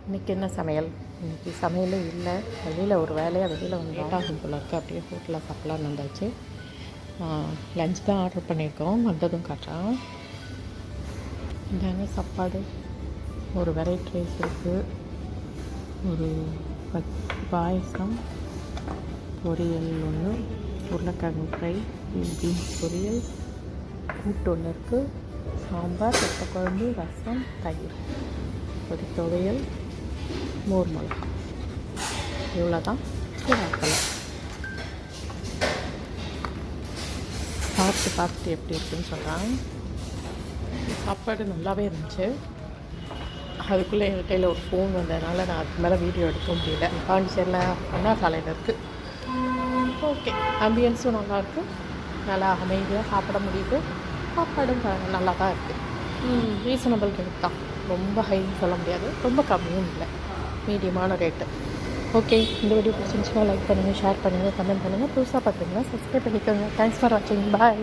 இன்றைக்கி என்ன சமையல்? இன்றைக்கி சமையலே இல்லை. வெளியில் ஒரு வேலையாக வெளியில் வந்து லேட் ஆகும் போல இருக்குது. அப்படியே ஹோட்டலில் சாப்பிட்லான்னு வந்தாச்சு. லஞ்ச் தான் ஆர்டர் பண்ணியிருக்கோம். வந்ததும் காட்டுறேன். இதாங்க சாப்பாடு. ஒரு வெரைட்டி ரைஸ் இருக்குது, ஒரு பாயசம், பொரியல் ஒன்று, உருளைக்கிழங்கு ஃப்ரை, பீன்ஸ் பொரியல், கூட்டு ஒன்று இருக்குது, சாம்பார், குழம்பு, ரசம், தயிர், ஒரு துவையல், மோர் மிளகா. இவ்வளோ தான். பார்த்துட்டு எப்படி இருக்குன்னு சொல்கிறேன். சாப்பாடு நல்லாவே இருந்துச்சு. அதுக்குள்ளே என் கையில் ஒரு ஃபோன் வந்ததுனால நான் அதுக்கு மேலே வீடியோ எடுக்க முடியல. பாண்டிச்சேரியில் அண்ணா சாலையில் இருக்குது. ஓகே, ஆம்பியன்ஸும் நல்லாயிருக்கு. நல்லா அமைதியாக சாப்பிட முடியுது. சாப்பாடும் நல்லா தான் இருக்குது. ரீசனபிள் ரேட் தான். ரொம்ப ஹைன்னு சொல்ல முடியாது, ரொம்ப கம்மியும் இல்லை, மீடியமான ரேட்டு. ஓகே, இந்த வீடியோ பிடிச்சிருந்துச்சுன்னா லைக் பண்ணுங்கள், ஷேர் பண்ணுங்கள், கமெண்ட் பண்ணுங்கள். புதுசாக பார்க்குறீங்கன்னா சப்ஸ்கிரைப் பண்ணிக்கோங்க. தேங்க்ஸ் ஃபார் வாட்சிங். பாய்.